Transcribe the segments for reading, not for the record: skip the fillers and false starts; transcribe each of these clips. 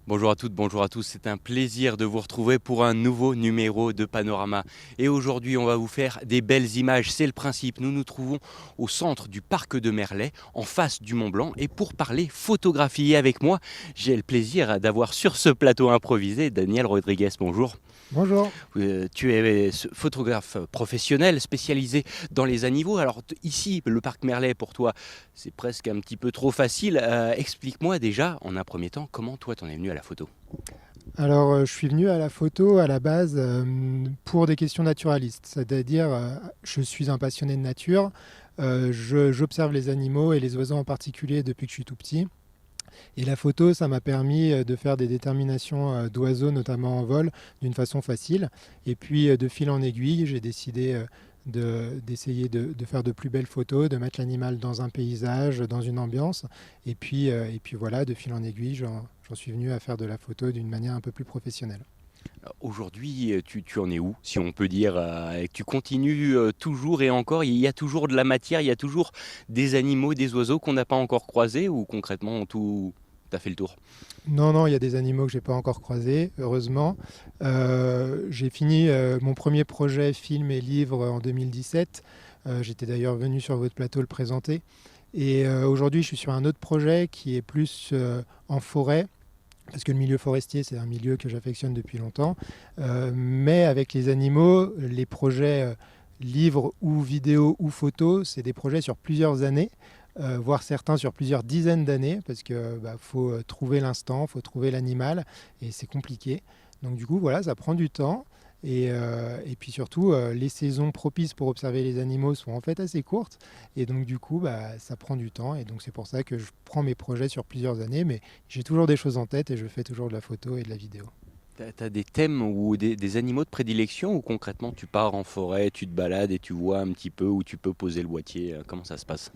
Bonjour à toutes, bonjour à tous. C'est un plaisir de vous retrouver pour un nouveau numéro de Panorama. Et aujourd'hui, on va vous faire des belles images. C'est le principe. Nous nous trouvons au centre du parc de Merlet, en face du Mont Blanc. Et pour parler photographie avec moi, j'ai le plaisir d'avoir sur ce plateau improvisé Daniel Rodriguez. Bonjour. Bonjour. Tu es photographe professionnel spécialisé dans les animaux. Alors ici, le parc Merlet, pour toi, c'est presque un petit peu trop facile. Explique-moi déjà, en un premier temps, comment toi t'en es venu à la photo. Je suis venu à la photo à la base pour des questions naturalistes, c'est-à-dire je suis un passionné de nature, j'observe les animaux et les oiseaux en particulier depuis que je suis tout petit. Et la photo, ça m'a permis de faire des déterminations d'oiseaux, notamment en vol, d'une façon facile. Et puis de fil en aiguille, j'ai décidé d'essayer de faire de plus belles photos, de mettre l'animal dans un paysage, dans une ambiance. Et puis voilà, de fil en aiguille, j'en suis venu à faire de la photo d'une manière un peu plus professionnelle. Aujourd'hui, tu en es où, si on peut dire tu continues toujours et encore, il y a toujours de la matière, il y a toujours des animaux, des oiseaux qu'on n'a pas encore croisés ou concrètement tout, t'as fait le tour? Non, non, il y a des animaux que j'ai pas encore croisés, heureusement. J'ai fini mon premier projet film et livre en 2017. J'étais d'ailleurs venu sur votre plateau le présenter. Et aujourd'hui, je suis sur un autre projet qui est plus en forêt, parce que le milieu forestier, c'est un milieu que j'affectionne depuis longtemps. Mais avec les animaux, les projets livres ou vidéos ou photos, c'est des projets sur plusieurs années, voire certains sur plusieurs dizaines d'années, parce que faut trouver l'instant, faut trouver l'animal, et c'est compliqué. Donc du coup, voilà, ça prend du temps. Et puis surtout, les saisons propices pour observer les animaux sont en fait assez courtes. Et donc du coup, ça prend du temps. Et donc c'est pour ça que je prends mes projets sur plusieurs années. Mais j'ai toujours des choses en tête et je fais toujours de la photo et de la vidéo. T'as des thèmes ou des animaux de prédilection ou concrètement tu pars en forêt, tu te balades et tu vois un petit peu où tu peux poser le boîtier, comment ça se passe?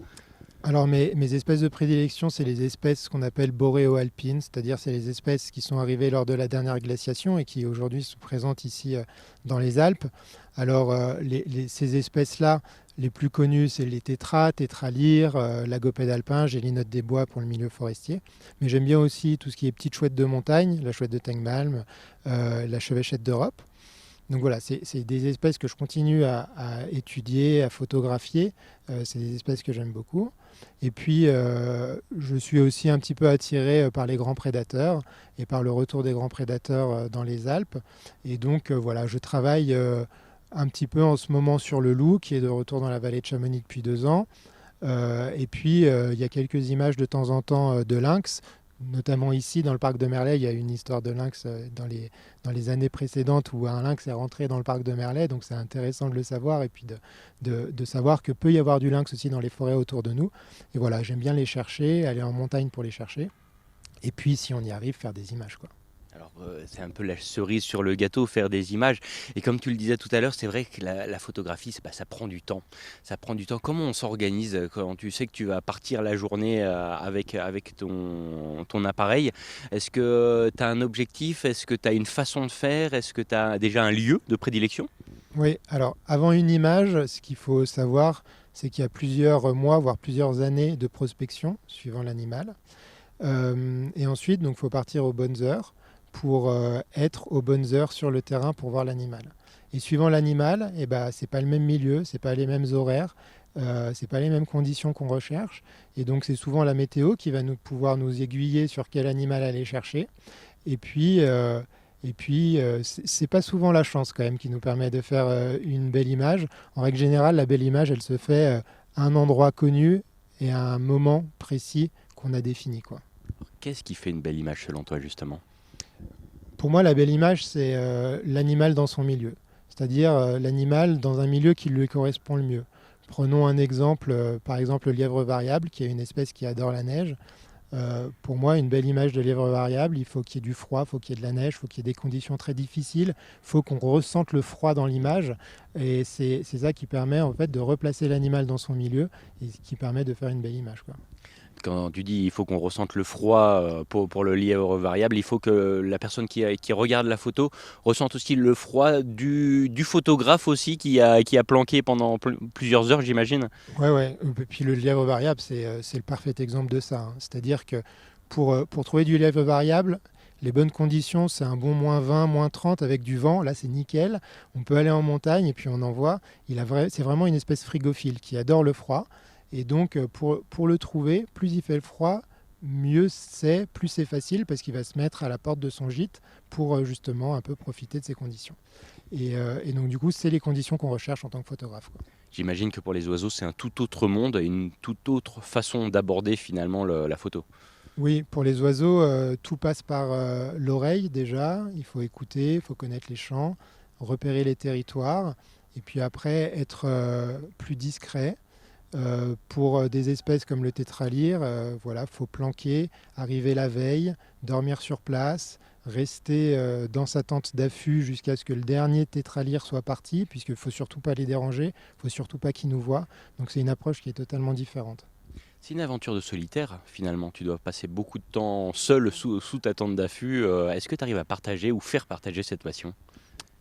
Alors mes espèces de prédilection, c'est les espèces qu'on appelle boréo-alpines, c'est-à-dire c'est les espèces qui sont arrivées lors de la dernière glaciation et qui aujourd'hui sont présentes ici dans les Alpes. Ces espèces-là, les plus connues, c'est les tétras, tétralyres, l'agopède alpin, gélinote des bois pour le milieu forestier. Mais j'aime bien aussi tout ce qui est petite chouette de montagne, la chouette de Tengmalm, la chevêchette d'Europe. Donc voilà, c'est des espèces que je continue à étudier, à photographier. C'est des espèces que j'aime beaucoup. Et puis, je suis aussi un petit peu attiré par les grands prédateurs et par le retour des grands prédateurs dans les Alpes. Et donc, voilà, je travaille un petit peu en ce moment sur le loup, qui est de retour dans la vallée de Chamonix depuis 2 ans. Et puis, il y a quelques images de temps en temps de lynx. Notamment ici, dans le parc de Merlet, il y a une histoire de lynx dans les années précédentes où un lynx est rentré dans le parc de Merlet. Donc c'est intéressant de le savoir et puis de savoir que peut y avoir du lynx aussi dans les forêts autour de nous. Et voilà, j'aime bien les chercher, aller en montagne pour les chercher. Et puis, si on y arrive, faire des images, quoi. Alors, c'est un peu la cerise sur le gâteau, faire des images. Et comme tu le disais tout à l'heure, c'est vrai que la photographie, ça prend du temps. Ça prend du temps. Comment on s'organise quand tu sais que tu vas partir la journée avec ton appareil? Est-ce que tu as un objectif? Est-ce que tu as une façon de faire? Est-ce que tu as déjà un lieu de prédilection? Oui, alors avant une image, ce qu'il faut savoir, c'est qu'il y a plusieurs mois, voire plusieurs années de prospection suivant l'animal. Et ensuite, donc, il faut partir aux bonnes heures pour être aux bonnes heures sur le terrain pour voir l'animal. Et suivant l'animal, c'est pas le même milieu, c'est pas les mêmes horaires, c'est pas les mêmes conditions qu'on recherche. Et donc, c'est souvent la météo qui va pouvoir nous aiguiller sur quel animal aller chercher. Et puis, c'est pas souvent la chance quand même qui nous permet de faire une belle image. En règle générale, la belle image, elle se fait à un endroit connu et à un moment précis qu'on a défini, quoi. Qu'est-ce qui fait une belle image selon toi, justement? Pour moi, la belle image, c'est l'animal dans son milieu, c'est-à-dire l'animal dans un milieu qui lui correspond le mieux. Prenons un exemple, par exemple le lièvre variable, qui est une espèce qui adore la neige. Pour moi, une belle image de lièvre variable, il faut qu'il y ait du froid, il faut qu'il y ait de la neige, il faut qu'il y ait des conditions très difficiles, il faut qu'on ressente le froid dans l'image. Et c'est ça qui permet en fait de replacer l'animal dans son milieu et qui permet de faire une belle image, quoi. Quand tu dis il faut qu'on ressente le froid pour le lièvre variable, il faut que la personne qui regarde la photo ressente aussi le froid du photographe aussi qui a planqué pendant plusieurs heures, j'imagine. Ouais, ouais. Et puis le lièvre variable, c'est le parfait exemple de ça, hein. C'est-à-dire que pour trouver du lièvre variable, Les bonnes conditions, c'est un bon -20, -30 avec du vent. Là, c'est nickel. On peut aller en montagne et puis on en voit. C'est vraiment une espèce frigophile qui adore le froid. Et donc, pour le trouver, plus il fait le froid, mieux c'est, plus c'est facile parce qu'il va se mettre à la porte de son gîte pour justement un peu profiter de ces conditions. Et donc, du coup, c'est les conditions qu'on recherche en tant que photographe, quoi. J'imagine que pour les oiseaux, c'est un tout autre monde et une toute autre façon d'aborder finalement la photo. Oui, pour les oiseaux, tout passe par l'oreille déjà. Il faut écouter, il faut connaître les chants, repérer les territoires, et puis après être plus discret. Pour des espèces comme le tétralyre, voilà, faut planquer, arriver la veille, dormir sur place, rester dans sa tente d'affût jusqu'à ce que le dernier tétralyre soit parti, puisqu'il ne faut surtout pas les déranger, il ne faut surtout pas qu'ils nous voient. Donc c'est une approche qui est totalement différente. C'est une aventure de solitaire finalement. Tu dois passer beaucoup de temps seul sous ta tente d'affût. Est-ce que tu arrives à partager ou faire partager cette passion?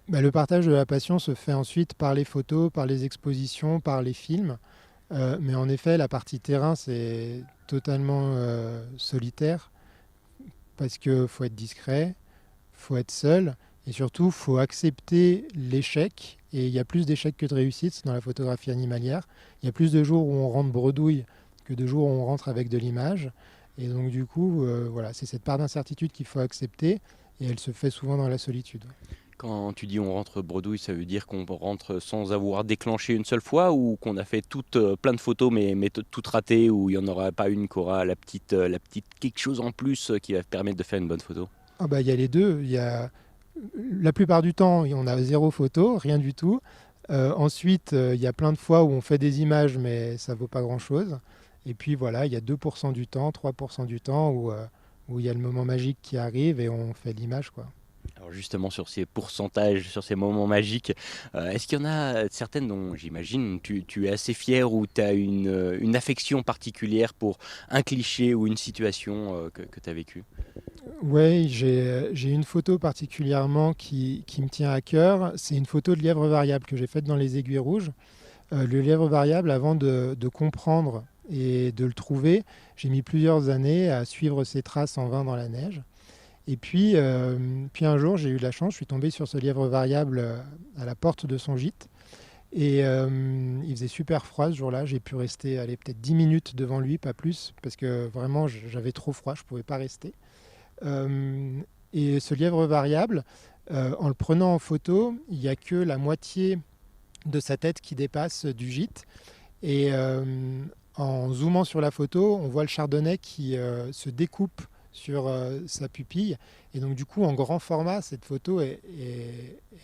Bah, le partage de la passion se fait ensuite par les photos, par les expositions, par les films. Mais en effet, la partie terrain, c'est totalement solitaire parce qu'il faut être discret, faut être seul et surtout, faut accepter l'échec. Et il y a plus d'échecs que de réussites dans la photographie animalière. Il y a plus de jours où on rentre bredouille que de jours où on rentre avec de l'image. Et donc, du coup, voilà, c'est cette part d'incertitude qu'il faut accepter et elle se fait souvent dans la solitude. Quand tu dis on rentre bredouille, ça veut dire qu'on rentre sans avoir déclenché une seule fois ou qu'on a fait plein de photos mais toutes ratées, où il n'y en aura pas une qui aura la petite quelque chose en plus qui va permettre de faire une bonne photo? Ah bah, il y a les deux. La plupart du temps, on a zéro photo, rien du tout. Ensuite, il y a plein de fois où on fait des images, mais ça vaut pas grand-chose. Et puis voilà, il y a 2% du temps, 3% du temps où il y a le moment magique qui arrive et on fait l'image, quoi. Alors justement sur ces pourcentages, sur ces moments magiques, est-ce qu'il y en a certaines dont j'imagine tu es assez fier ou tu as une affection particulière pour un cliché ou une situation que tu as vécue? Oui, j'ai une photo particulièrement qui me tient à cœur. C'est une photo de lièvre variable que j'ai faite dans les Aiguilles Rouges. Le lièvre variable, avant de comprendre et de le trouver, j'ai mis plusieurs années à suivre ses traces en vain dans la neige. Et puis un jour, j'ai eu de la chance, je suis tombé sur ce lièvre variable à la porte de son gîte. Et il faisait super froid ce jour-là. J'ai pu rester peut-être 10 minutes devant lui, pas plus, parce que vraiment j'avais trop froid, je ne pouvais pas rester. Euh, et ce lièvre variable, en le prenant en photo, il n'y a que la moitié de sa tête qui dépasse du gîte. Et en zoomant sur la photo, on voit le chardonnay qui se découpe sur sa pupille. Et donc du coup, en grand format, cette photo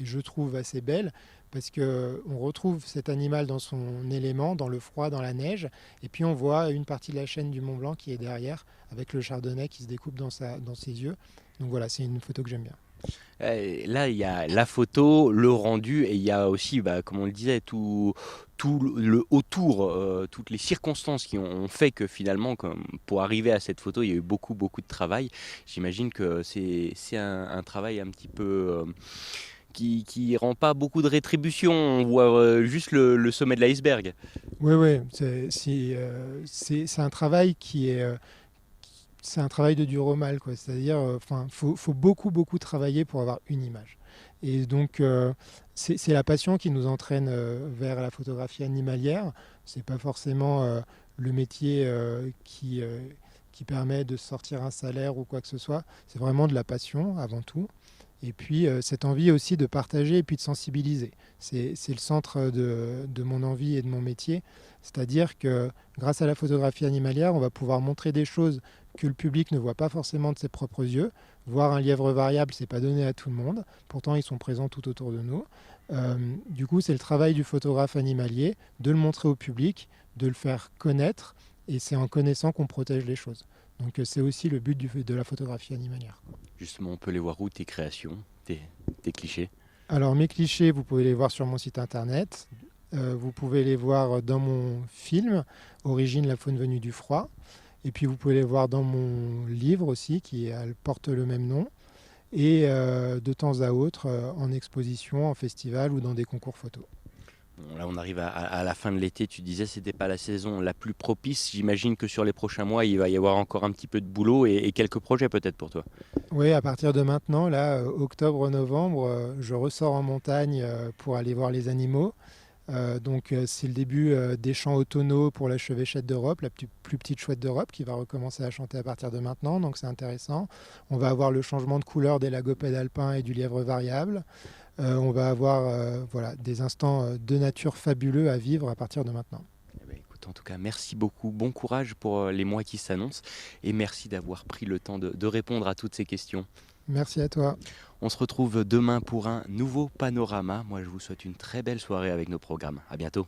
je trouve, assez belle parce qu'on retrouve cet animal dans son élément, dans le froid, dans la neige. Et puis on voit une partie de la chaîne du Mont Blanc qui est derrière, avec le chardonnay qui se découpe dans ses yeux. Donc voilà, c'est une photo que j'aime bien. Là, il y a la photo, le rendu, et il y a aussi, comme on le disait, tout le autour, toutes les circonstances qui ont fait que finalement, pour arriver à cette photo, il y a eu beaucoup, beaucoup de travail. J'imagine que c'est un travail un petit peu qui rend pas beaucoup de rétribution. On voit juste le sommet de l'iceberg. Oui, oui, c'est un travail c'est un travail de dur au mal, quoi. C'est-à-dire, faut beaucoup, beaucoup travailler pour avoir une image. Et donc, c'est la passion qui nous entraîne vers la photographie animalière. C'est pas forcément le métier qui permet de sortir un salaire ou quoi que ce soit. C'est vraiment de la passion avant tout. Et puis, cette envie aussi de partager et puis de sensibiliser. C'est le centre de mon envie et de mon métier. C'est-à-dire que grâce à la photographie animalière, on va pouvoir montrer des choses que le public ne voit pas forcément de ses propres yeux. Voir un lièvre variable, c'est pas donné à tout le monde. Pourtant, ils sont présents tout autour de nous. Du coup, c'est le travail du photographe animalier de le montrer au public, de le faire connaître. Et c'est en connaissant qu'on protège les choses. Donc, c'est aussi le but de la photographie animalière. Justement, on peut les voir où tes créations, tes clichés? Alors, mes clichés, vous pouvez les voir sur mon site internet. Vous pouvez les voir dans mon film, Origine, la faune venue du froid. Et puis, vous pouvez les voir dans mon livre aussi, qui porte le même nom. Et de temps à autre, en exposition, en festival ou dans des concours photos. Bon, là, on arrive à la fin de l'été. Tu disais que c'était pas la saison la plus propice. J'imagine que sur les prochains mois, il va y avoir encore un petit peu de boulot et quelques projets peut-être pour toi. Oui, à partir de maintenant, là, octobre-novembre, je ressors en montagne pour aller voir les animaux. C'est le début des chants automnaux pour la chevêchette d'Europe, la plus petite chouette d'Europe, qui va recommencer à chanter à partir de maintenant, donc c'est intéressant. On va avoir le changement de couleur des lagopèdes alpins et du lièvre variable. On va avoir voilà, des instants de nature fabuleux à vivre à partir de maintenant. Eh ben, écoute, en tout cas, merci beaucoup. Bon courage pour les mois qui s'annoncent et merci d'avoir pris le temps de répondre à toutes ces questions. Merci à toi. On se retrouve demain pour un nouveau panorama. Moi, je vous souhaite une très belle soirée avec nos programmes. À bientôt.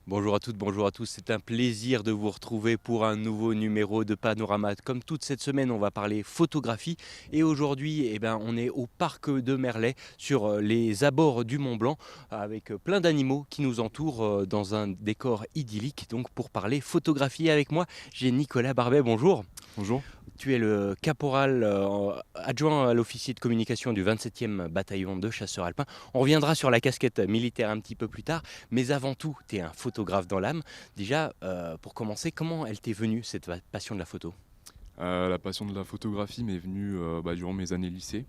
Bonjour à toutes, bonjour à tous. C'est un plaisir de vous retrouver pour un nouveau numéro de Panorama. Comme toute cette semaine, on va parler photographie. Et aujourd'hui, on est au parc de Merlet, sur les abords du Mont Blanc, avec plein d'animaux qui nous entourent dans un décor idyllique. Donc pour parler photographie avec moi, j'ai Nicolas Barbet. Bonjour. Bonjour. Tu es le caporal adjoint à l'officier de communication du 27e bataillon de chasseurs alpins. On reviendra sur la casquette militaire un petit peu plus tard, mais avant tout, tu es un photographe dans l'âme. Déjà, pour commencer, comment elle t'est venue, cette passion de la photo ? La passion de la photographie m'est venue durant mes années lycée.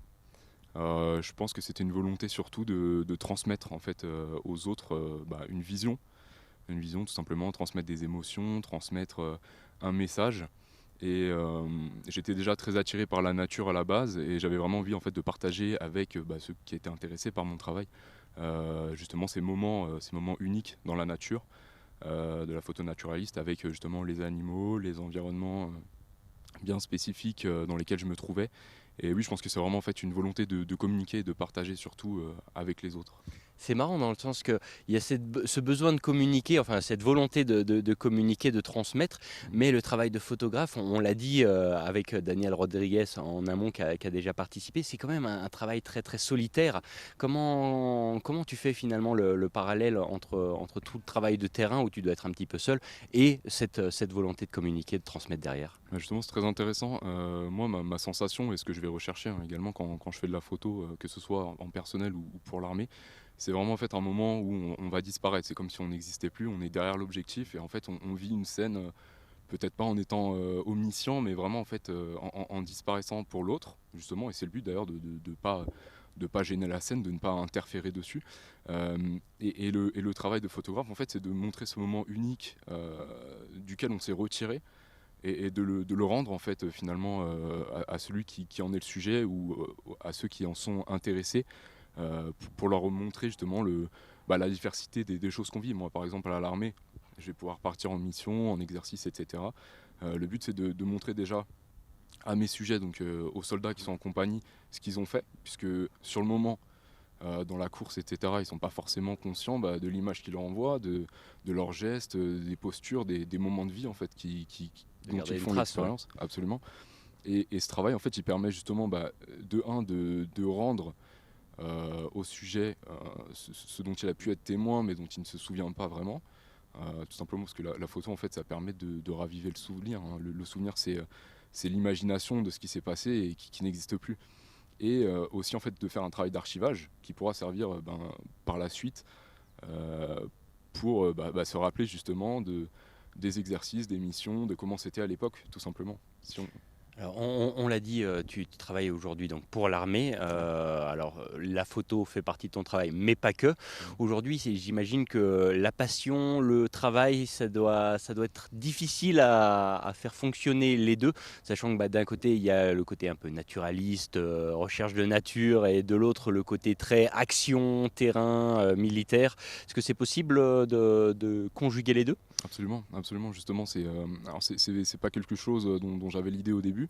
Je pense que c'était une volonté surtout de transmettre en fait, aux autres une vision tout simplement, transmettre des émotions, transmettre un message. Et j'étais déjà très attiré par la nature à la base et j'avais vraiment envie en fait, de partager avec ceux qui étaient intéressés par mon travail justement ces moments uniques dans la nature, de la photo naturaliste avec justement les animaux, les environnements bien spécifiques dans lesquels je me trouvais. Et oui, je pense que c'est vraiment en fait, une volonté de communiquer et de partager surtout avec les autres. C'est marrant dans le sens qu'il y a ce besoin de communiquer, enfin cette volonté de communiquer, de transmettre, mais le travail de photographe, on l'a dit avec Daniel Rodriguez en amont qui a déjà participé, c'est quand même un travail très très solitaire. Comment tu fais finalement le parallèle entre tout le travail de terrain où tu dois être un petit peu seul et cette volonté de communiquer, de transmettre derrière ? Justement, c'est très intéressant. Moi, ma sensation et ce que je vais rechercher également quand je fais de la photo, que ce soit en personnel ou pour l'armée, c'est vraiment en fait un moment où on va disparaître. C'est comme si on n'existait plus, on est derrière l'objectif et en fait on vit une scène, peut-être pas en étant omniscient, mais vraiment en fait en disparaissant pour l'autre, justement. Et c'est le but d'ailleurs de pas gêner la scène, de ne pas interférer dessus. Et le travail de photographe, en fait, c'est de montrer ce moment unique duquel on s'est retiré et de le rendre en fait finalement à celui qui en est le sujet ou à ceux qui en sont intéressés pour leur montrer justement la diversité des choses qu'on vit. Moi par exemple à l'armée, je vais pouvoir partir en mission, en exercice, etc. Le but c'est de montrer déjà à mes sujets, donc aux soldats qui sont en compagnie, ce qu'ils ont fait, puisque sur le moment dans la course, etc., ils ne sont pas forcément conscients de l'image qu'ils leur envoient, de leurs gestes, des postures, des moments de vie en fait, dont ils font l'expérience. Absolument. Et ce travail, en fait, il permet justement de rendre au sujet ce dont il a pu être témoin, mais dont il ne se souvient pas vraiment. Tout simplement parce que la photo, en fait, ça permet de raviver le souvenir. Le souvenir, c'est l'imagination de ce qui s'est passé et qui n'existe plus. Et aussi en fait de faire un travail d'archivage qui pourra servir par la suite pour se rappeler justement des exercices, des missions, de comment c'était à l'époque tout simplement. Alors, on l'a dit, tu travailles aujourd'hui donc pour l'armée. La photo fait partie de ton travail, mais pas que. Aujourd'hui, j'imagine que la passion, le travail, ça doit être difficile à faire fonctionner les deux, sachant que d'un côté, il y a le côté un peu naturaliste, recherche de nature, et de l'autre, le côté très action, terrain, militaire. Est-ce que c'est possible de conjuguer les deux ? Absolument, absolument. Justement, c'est pas quelque chose dont j'avais l'idée au début,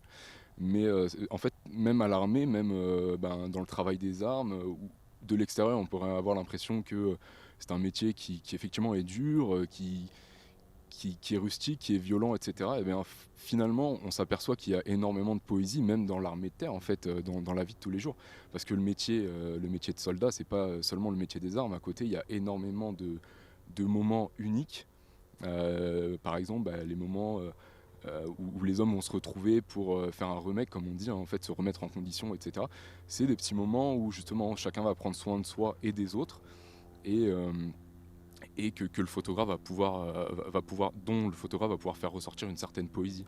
mais en fait, même à l'armée, même dans le travail des armes, ou de l'extérieur, on pourrait avoir l'impression que c'est un métier qui effectivement est dur, qui est rustique, qui est violent, etc. Et bien finalement, on s'aperçoit qu'il y a énormément de poésie, même dans l'armée de terre, en fait, dans la vie de tous les jours. Parce que le métier de soldat, c'est pas seulement le métier des armes. À côté, il y a énormément de moments uniques. Par exemple, les moments où les hommes vont se retrouver pour faire un remake, comme on dit, hein, en fait, se remettre en condition, etc. C'est des petits moments où justement chacun va prendre soin de soi et des autres, et, euh, et que le photographe dont le photographe va pouvoir faire ressortir une certaine poésie.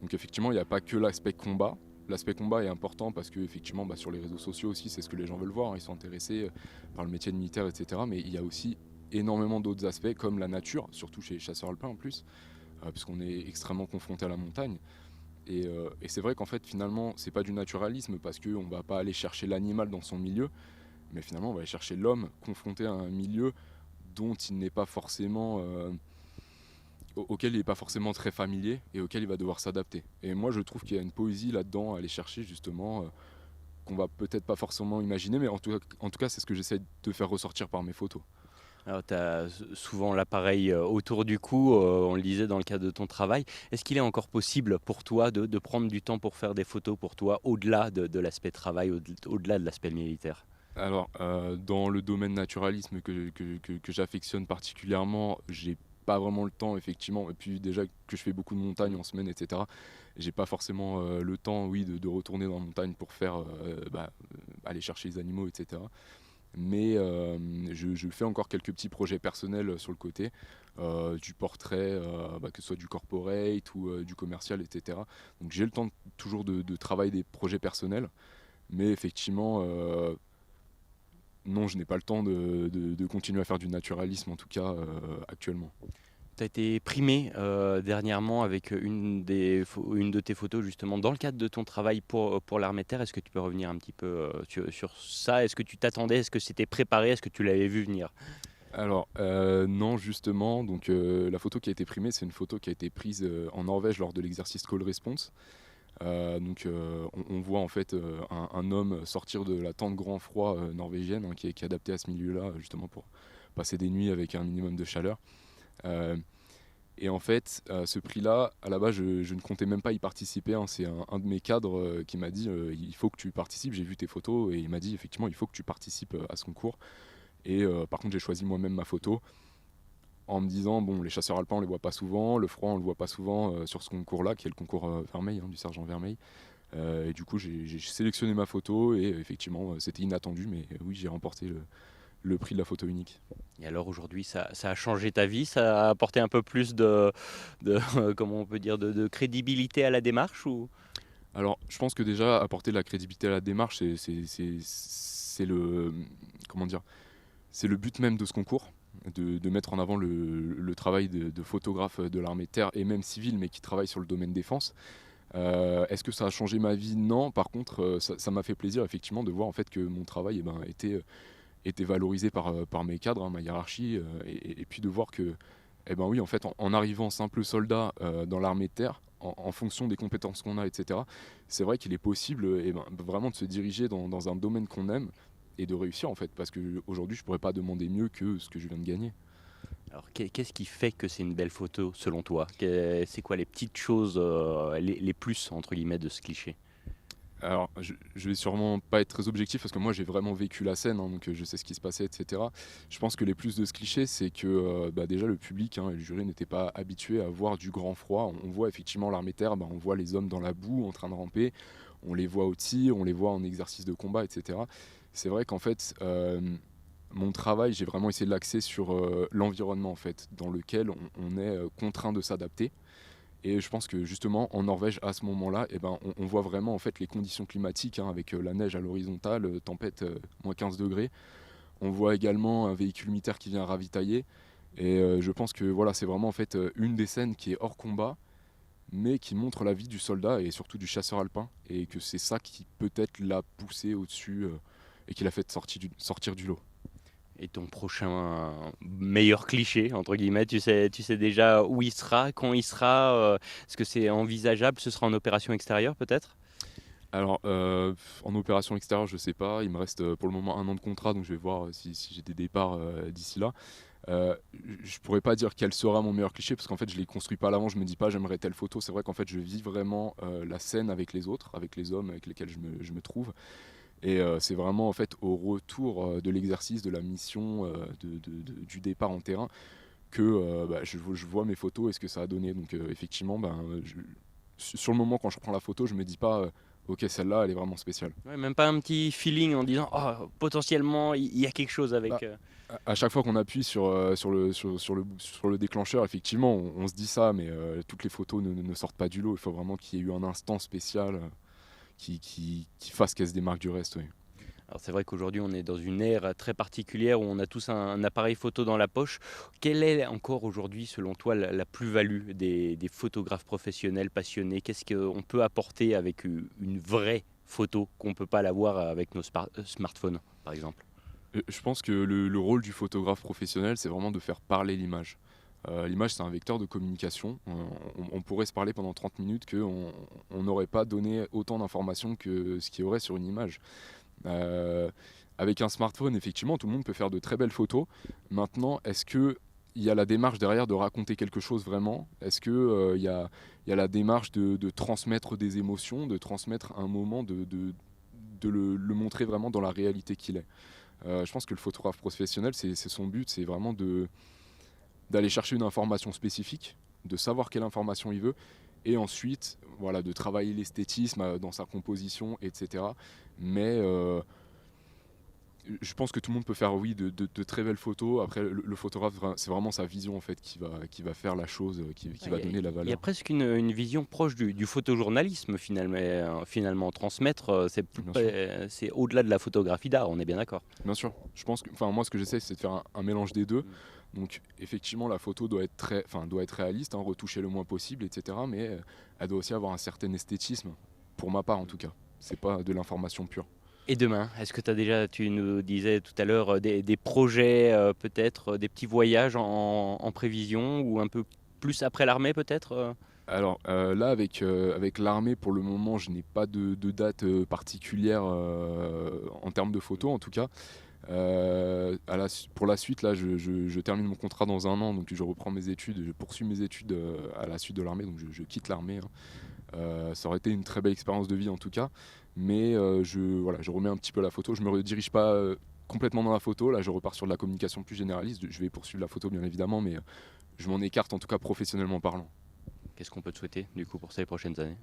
Donc effectivement, il n'y a pas que l'aspect combat. L'aspect combat est important parce que effectivement, sur les réseaux sociaux aussi, c'est ce que les gens veulent voir. Ils sont intéressés par le métier de militaire, etc. Mais il y a aussi énormément d'autres aspects comme la nature, surtout chez les chasseurs alpins en plus, puisqu'on est extrêmement confronté à la montagne. Et c'est vrai qu'en fait, finalement, c'est pas du naturalisme parce qu'on va pas aller chercher l'animal dans son milieu, mais finalement, on va aller chercher l'homme confronté à un milieu dont il n'est pas forcément auquel il n'est pas forcément très familier et auquel il va devoir s'adapter. Et moi, je trouve qu'il y a une poésie là-dedans à aller chercher justement, qu'on va peut-être pas forcément imaginer, mais en tout cas c'est ce que j'essaie de faire ressortir par mes photos. Alors, tu as souvent l'appareil autour du cou, on le disait dans le cadre de ton travail. Est-ce qu'il est encore possible pour toi de prendre du temps pour faire des photos pour toi, au-delà de l'aspect travail, au-delà de l'aspect militaire? Alors, dans le domaine naturalisme que j'affectionne particulièrement, j'ai pas vraiment le temps effectivement, et puis déjà que je fais beaucoup de montagnes en semaine, etc. J'ai pas forcément le temps, oui, de retourner dans la montagne pour faire, aller chercher les animaux, etc. Mais je fais encore quelques petits projets personnels sur le côté, du portrait, que ce soit du corporate ou du commercial, etc. Donc j'ai le temps toujours de travailler des projets personnels, mais effectivement, non, je n'ai pas le temps de continuer à faire du naturalisme, en tout cas actuellement. Tu as été primé dernièrement avec une de tes photos justement dans le cadre de ton travail pour l'armée de terre. Est-ce que tu peux revenir un petit peu sur ça? Est-ce que tu t'attendais? Est-ce que c'était préparé? Est-ce que tu l'avais vu venir? Alors, non, justement, donc la photo qui a été primée, c'est une photo qui a été prise en Norvège lors de l'exercice Call Response. On voit en fait un homme sortir de la tente grand froid norvégienne, hein, qui est adaptée à ce milieu-là, justement pour passer des nuits avec un minimum de chaleur. Euh, et en fait, ce prix-là, à la base, je ne comptais même pas y participer, hein. C'est un de mes cadres qui m'a dit il faut que tu participes, j'ai vu tes photos, et il m'a dit effectivement il faut que tu participes à ce concours. Et par contre, j'ai choisi moi-même ma photo en me disant bon, les chasseurs alpins on les voit pas souvent, le froid on le voit pas souvent sur ce concours-là, qui est le concours Vermeil, hein, du sergent Vermeil. Et du coup, j'ai sélectionné ma photo, et effectivement, c'était inattendu, mais oui, j'ai remporté le prix de la photo unique. Et alors aujourd'hui, ça a changé ta vie? Ça a apporté un peu plus comment on peut dire, de crédibilité à la démarche ou... Alors, je pense que déjà, apporter de la crédibilité à la démarche, c'est le, comment dire, c'est le but même de ce concours, de mettre en avant le travail de photographes de l'armée de terre et même civils, mais qui travaillent sur le domaine défense. Est-ce que ça a changé ma vie? Non. Par contre, ça m'a fait plaisir effectivement de voir en fait que mon travail était valorisé par mes cadres, hein, ma hiérarchie, et puis de voir que, oui, en fait, en arrivant simple soldat dans l'armée de terre, en fonction des compétences qu'on a, etc., c'est vrai qu'il est possible vraiment de se diriger dans un domaine qu'on aime et de réussir en fait, parce qu'aujourd'hui je pourrais pas demander mieux que ce que je viens de gagner. Alors qu'est-ce qui fait que c'est une belle photo selon toi? C'est quoi les petites choses, les plus entre guillemets de ce cliché? Alors, je vais sûrement pas être très objectif parce que moi j'ai vraiment vécu la scène, hein, donc je sais ce qui se passait, etc. Je pense que les plus de ce cliché, c'est que déjà le public, hein, et le jury n'étaient pas habitués à voir du grand froid. On voit effectivement l'armée de terre, on voit les hommes dans la boue en train de ramper, on les voit au tir, on les voit en exercice de combat, etc. C'est vrai qu'en fait, mon travail, j'ai vraiment essayé de l'axer sur l'environnement en fait, dans lequel on est contraint de s'adapter. Et je pense que justement en Norvège à ce moment-là, on voit vraiment en fait les conditions climatiques, hein, avec la neige à l'horizontale, tempête moins 15 degrés. On voit également un véhicule militaire qui vient ravitailler. Et je pense que voilà, c'est vraiment en fait une des scènes qui est hors combat, mais qui montre la vie du soldat et surtout du chasseur alpin. Et que c'est ça qui peut-être l'a poussé au-dessus et qui l'a fait sortir du lot. Et ton prochain meilleur cliché, entre guillemets, tu sais déjà où il sera, quand il sera, est-ce que c'est envisageable? Ce sera en opération extérieure peut-être? Alors, en opération extérieure, je sais pas. Il me reste pour le moment un an de contrat, donc je vais voir si j'ai des départs d'ici là. Je pourrais pas dire quel sera mon meilleur cliché parce qu'en fait, je les construis pas à l'avant. Je me dis pas j'aimerais telle photo. C'est vrai qu'en fait, je vis vraiment la scène avec les autres, avec les hommes avec lesquels je me trouve. Et c'est vraiment en fait au retour de l'exercice, de la mission, du départ en terrain, que je vois mes photos et ce que ça a donné. Donc effectivement, sur le moment quand je prends la photo, je me dis pas ok, celle-là elle est vraiment spéciale. Ouais, même pas un petit feeling en disant oh, potentiellement il y a quelque chose avec. Bah, à chaque fois qu'on appuie sur le déclencheur, effectivement, on se dit ça, mais toutes les photos ne sortent pas du lot. Il faut vraiment qu'il y ait eu un instant spécial qui fasse qu'elle se démarque du reste. Oui. Alors c'est vrai qu'aujourd'hui on est dans une ère très particulière où on a tous un appareil photo dans la poche. Quelle est encore aujourd'hui selon toi la plus-value des photographes professionnels passionnés? Qu'est-ce qu'on peut apporter avec une vraie photo qu'on ne peut pas l'avoir avec nos smartphones par exemple? Je pense que le rôle du photographe professionnel, c'est vraiment de faire parler l'image. L'image, c'est un vecteur de communication. On pourrait se parler pendant 30 minutes qu'on n'aurait pas donné autant d'informations que ce qu'il y aurait sur une image. Avec un smartphone, effectivement, tout le monde peut faire de très belles photos. Maintenant, est-ce qu'il y a la démarche derrière de raconter quelque chose vraiment? Est-ce qu'il y a la démarche de transmettre des émotions, de transmettre un moment, de le montrer vraiment dans la réalité qu'il est? Je pense que le photographe professionnel, c'est son but, c'est vraiment d'aller chercher une information spécifique, de savoir quelle information il veut, et ensuite voilà, de travailler l'esthétisme dans sa composition, etc. Mais je pense que tout le monde peut faire oui, de très belles photos. Après, le photographe, c'est vraiment sa vision en fait, qui va faire la chose, qui va donner la Il y a valeur. presque une vision proche du photojournalisme finalement. Finalement. Transmettre, Bien sûr. c'est au-delà de la photographie d'art, on est bien d'accord. Bien sûr. Je pense que, enfin, moi, ce que j'essaie, c'est de faire un mélange des deux. Donc, effectivement, la photo doit être doit être réaliste, hein, retoucher le moins possible, etc. Mais elle doit aussi avoir un certain esthétisme, pour ma part en tout cas. C'est pas de l'information pure. Et demain, est-ce que tu as déjà, tu nous disais tout à l'heure, des projets, peut-être, des petits voyages en prévision ou un peu plus après l'armée peut-être Alors là, avec l'armée, pour le moment, je n'ai pas de date particulière en termes de photos, en tout cas. Pour la suite, là, je termine mon contrat dans un an, donc je reprends mes études, je poursuis mes études à la suite de l'armée, donc je quitte l'armée, hein. Ça aurait été une très belle expérience de vie en tout cas, mais voilà, je remets un petit peu la photo, je me redirige pas complètement dans la photo, là je repars sur de la communication plus généraliste, je vais poursuivre la photo bien évidemment, mais je m'en écarte en tout cas professionnellement parlant. Qu'est-ce qu'on peut te souhaiter du coup pour ces prochaines années?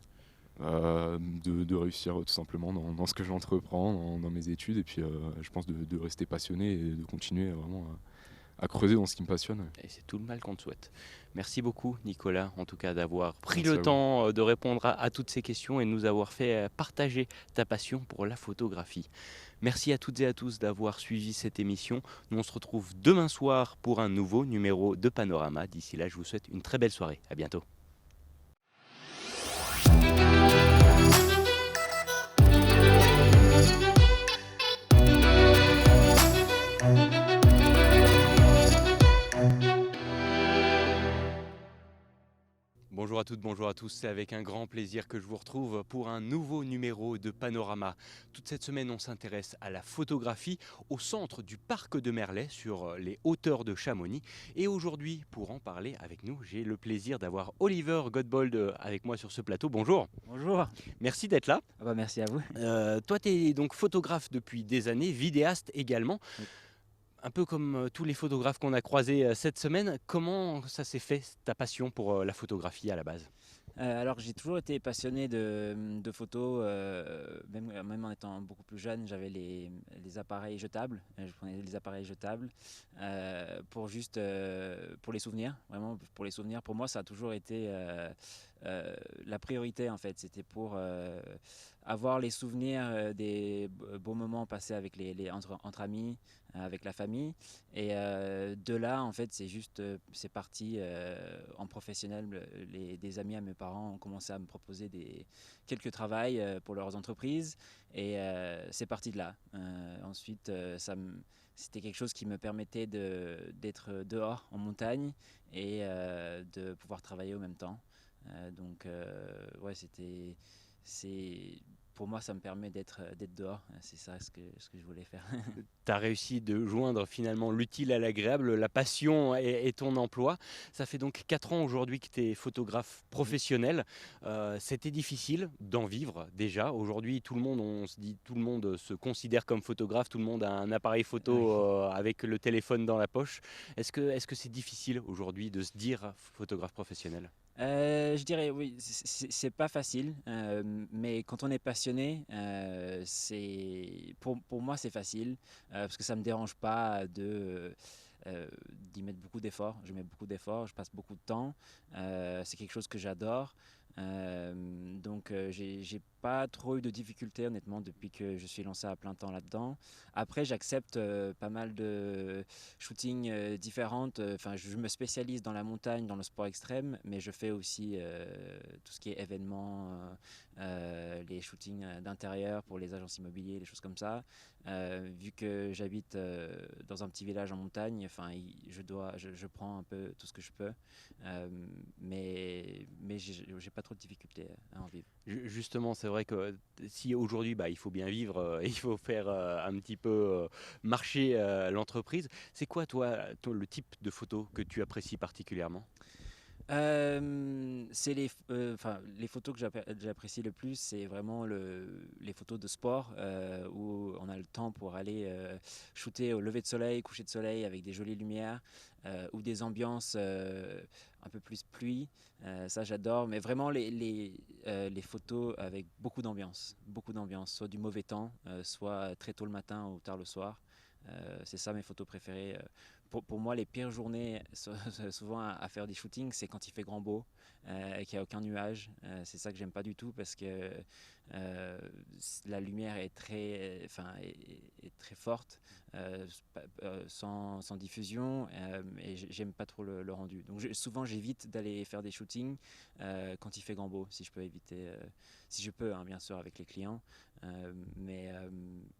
De réussir tout simplement dans ce que j'entreprends, dans mes études, et puis je pense de rester passionné et de continuer vraiment à creuser dans ce qui me passionne. Et c'est tout le mal qu'on te souhaite. Merci beaucoup Nicolas, en tout cas d'avoir pris Merci le à vous. temps de répondre à toutes ces questions et de nous avoir fait partager ta passion pour la photographie. Merci à toutes et à tous d'avoir suivi cette émission. Nous on se retrouve demain soir pour un nouveau numéro de Panorama. D'ici là, je vous souhaite une très belle soirée. À bientôt. Bonjour à toutes, bonjour à tous, c'est avec un grand plaisir que je vous retrouve pour un nouveau numéro de Panorama. Toute cette semaine, on s'intéresse à la photographie au centre du parc de Merlet sur les hauteurs de Chamonix. Et aujourd'hui, pour en parler avec nous, j'ai le plaisir d'avoir Oliver Godbold avec moi sur ce plateau. Bonjour, Bonjour. merci d'être là. Ah bah merci à vous. Toi, tu es donc photographe depuis des années, vidéaste également. Oui. Un peu comme tous les photographes qu'on a croisés cette semaine, comment ça s'est fait ta passion pour la photographie à la base? Alors j'ai toujours été passionné de photos, même en étant beaucoup plus jeune, j'avais les appareils jetables. Je prenais les appareils jetables pour les souvenirs. Vraiment pour les souvenirs. Pour moi, ça a toujours été la priorité en fait. C'était pour avoir les souvenirs des beaux moments passés avec entre amis, avec la famille. Et de là, en fait, c'est parti en professionnel. Des amis à mes parents ont commencé à me proposer quelques travails pour leurs entreprises. Et c'est parti de là. Ensuite, c'était quelque chose qui me permettait d'être dehors en montagne et de pouvoir travailler en même temps. Ouais, c'est pour moi, ça me permet d'être dehors. C'est ça ce que je voulais faire. Tu as réussi de joindre finalement l'utile à l'agréable, la passion et ton emploi. Ça fait donc 4 ans aujourd'hui que tu es photographe professionnel. C'était difficile d'en vivre déjà. Aujourd'hui, tout le monde, on se dit, tout le monde se considère comme photographe, tout le monde a un appareil photo Oui. avec le téléphone dans la poche. Est-ce que c'est difficile aujourd'hui de se dire photographe professionnel? Je dirais oui, c'est pas facile, mais quand on est passionné, pour moi c'est facile, parce que ça me dérange pas d'y mettre beaucoup d'efforts. Je mets beaucoup d'efforts, je passe beaucoup de temps. C'est quelque chose que j'adore. Donc j'ai pas trop eu de difficultés honnêtement depuis que je suis lancé à plein temps là-dedans. Après j'accepte pas mal de shootings différentes. Enfin je me spécialise dans la montagne, dans le sport extrême, mais je fais aussi tout ce qui est événements, les shootings d'intérieur pour les agences immobilières, les choses comme ça. Vu que j'habite dans un petit village en montagne, enfin je prends un peu tout ce que je peux. Mais j'ai pas trop de difficultés à en vivre. Justement, c'est vrai que si aujourd'hui, il faut bien vivre, il faut faire un petit peu marcher l'entreprise. C'est quoi, toi, le type de photo que tu apprécies particulièrement? C'est enfin, les photos que j'apprécie le plus, c'est vraiment les photos de sport où on a le temps pour aller shooter au lever de soleil, coucher de soleil avec des jolies lumières ou des ambiances un peu plus pluie. Ça, j'adore. Mais vraiment les photos avec beaucoup d'ambiance, soit du mauvais temps, soit très tôt le matin ou tard le soir. C'est ça mes photos préférées. Pour moi, les pires journées, souvent à faire des shootings, c'est quand il fait grand beau et qu'il n'y a aucun nuage. C'est ça que j'aime pas du tout parce que euh, la lumière est est très forte, sans diffusion, et j'aime pas trop le rendu. Donc souvent, j'évite d'aller faire des shootings quand il fait grand beau, si je peux éviter, si je peux, hein, bien sûr, avec les clients. Mais